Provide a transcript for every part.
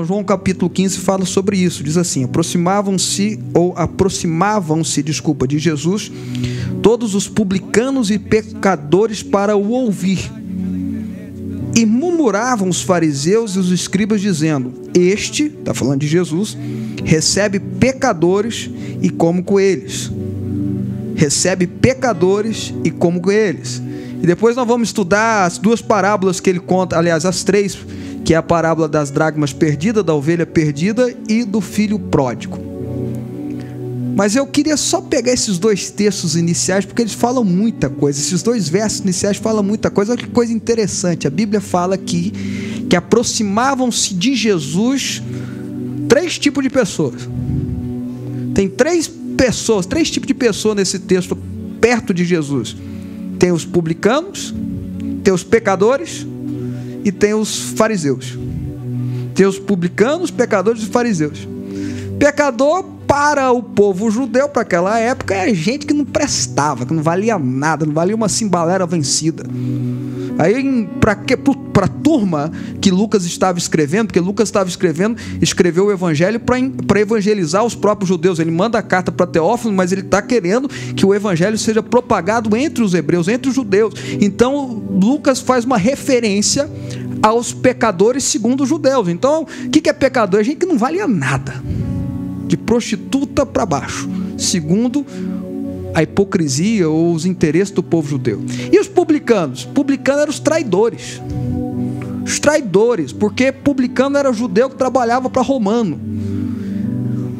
João capítulo 15 fala sobre isso. Diz assim: aproximavam-se de Jesus todos os publicanos e pecadores para o ouvir. E murmuravam os fariseus e os escribas, dizendo: este, está falando de Jesus, recebe pecadores e come com eles. Recebe pecadores e come com eles. E depois nós vamos estudar as duas parábolas que ele conta, aliás, as três, que é a parábola das dracmas perdidas, da ovelha perdida e do filho pródigo. Mas eu queria só pegar esses dois textos iniciais, porque eles falam muita coisa. Esses dois versos iniciais falam muita coisa. Olha que coisa interessante. A Bíblia fala aqui que aproximavam-se de Jesus três tipos de pessoas. Tem três tipos de pessoas nesse texto perto de Jesus. Tem os publicanos, tem os pecadores e tem os fariseus. Tem os publicanos, pecadores e fariseus. Pecador, para o povo judeu, para aquela época, é gente que não prestava, que não valia nada, não valia uma cimbalera vencida. Aí, para a turma que Lucas estava escrevendo, porque Lucas escreveu o evangelho para evangelizar os próprios judeus. Ele manda a carta para Teófilo, mas ele está querendo que o evangelho seja propagado entre os hebreus, entre os judeus. Então, Lucas faz uma referência aos pecadores segundo os judeus. Então, o que é pecador? É gente que não valia nada, de prostituta para baixo, segundo a hipocrisia ou os interesses do povo judeu. E os publicanos? Publicanos eram os traidores. Os traidores, porque publicano era judeu que trabalhava para romano.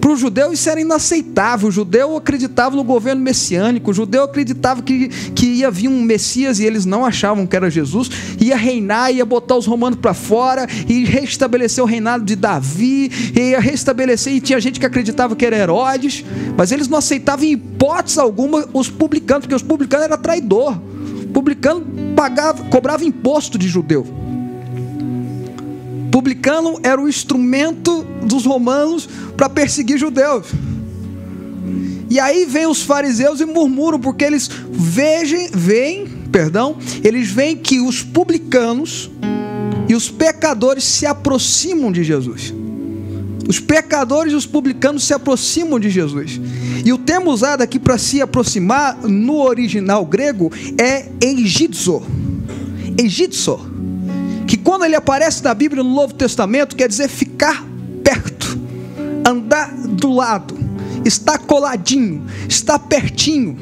Para o judeu isso era inaceitável. O judeu acreditava no governo messiânico. O judeu acreditava que ia vir um Messias, e eles não achavam que era Jesus. Ia reinar, ia botar os romanos para fora e restabelecer o reinado de Davi, ia restabelecer, e tinha gente que acreditava que era Herodes, mas eles não aceitavam em hipótese alguma os publicanos, porque os publicanos eram traidor. O publicano cobrava imposto de judeu. Publicano era o instrumento dos romanos para perseguir judeus. E aí vem os fariseus e murmuram, porque eles veem que os publicanos e os pecadores se aproximam de Jesus. Os pecadores e os publicanos se aproximam de Jesus. E o termo usado aqui para se aproximar no original grego é eigidzo. Eigidzo, que quando ele aparece na Bíblia no Novo Testamento, quer dizer ficar perto, andar do lado, estar coladinho, estar pertinho.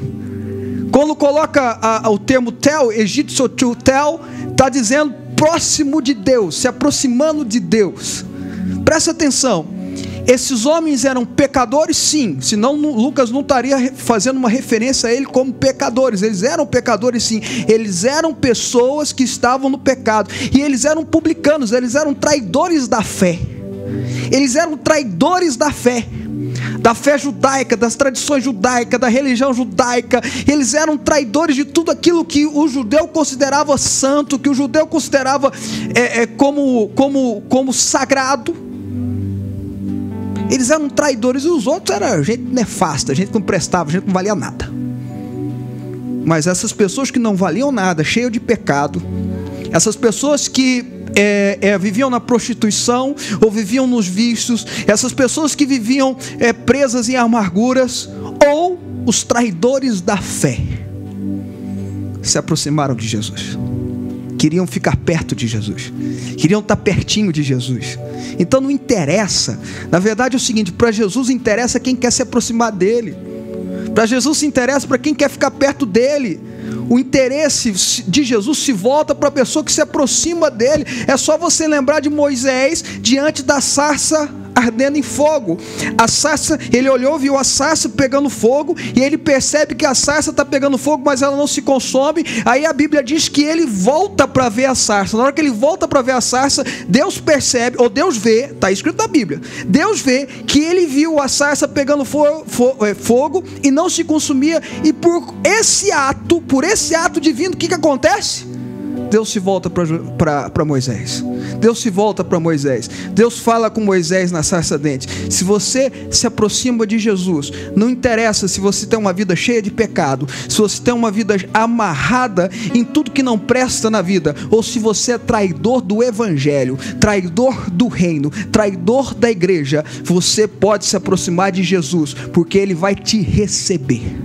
Quando coloca o termo tel, egípcio tel, está dizendo próximo de Deus, se aproximando de Deus. Presta atenção, esses homens eram pecadores, sim, senão Lucas não estaria fazendo uma referência a ele como pecadores. Eles eram pecadores, sim, eles eram pessoas que estavam no pecado, e eles eram publicanos, eles eram traidores da fé. Eles eram traidores da fé judaica, das tradições judaicas, da religião judaica. Eles eram traidores de tudo aquilo que o judeu considerava santo, que o judeu considerava como sagrado. Eles eram traidores, e os outros eram gente nefasta, gente que não prestava, gente que não valia nada. Mas essas pessoas que não valiam nada, cheias de pecado, essas pessoas que viviam na prostituição ou viviam nos vícios, essas pessoas que viviam presas em amarguras, ou os traidores da fé, se aproximaram de Jesus. Queriam ficar perto de Jesus, queriam estar pertinho de Jesus. Então não interessa, na verdade é o seguinte: para Jesus interessa quem quer se aproximar dele. Para Jesus se interessa para quem quer ficar perto dele. O interesse de Jesus se volta para a pessoa que se aproxima dele. É só você lembrar de Moisés diante da sarça ardendo em fogo. A sarça, ele olhou, viu a sarça pegando fogo, e ele percebe que a sarça está pegando fogo, mas ela não se consome. Aí a Bíblia diz que ele volta para ver a sarça. Na hora que ele volta para ver a sarça, Deus percebe, ou Deus vê, está escrito na Bíblia, Deus vê que ele viu a sarça pegando fogo e não se consumia. E por esse ato divino, o que acontece? Deus se volta para Moisés. Deus se volta para Moisés. Deus fala com Moisés na sarça ardente. Se você se aproxima de Jesus, não interessa se você tem uma vida cheia de pecado, se você tem uma vida amarrada em tudo que não presta na vida, ou se você é traidor do evangelho, traidor do reino, traidor da igreja, você pode se aproximar de Jesus, porque Ele vai te receber.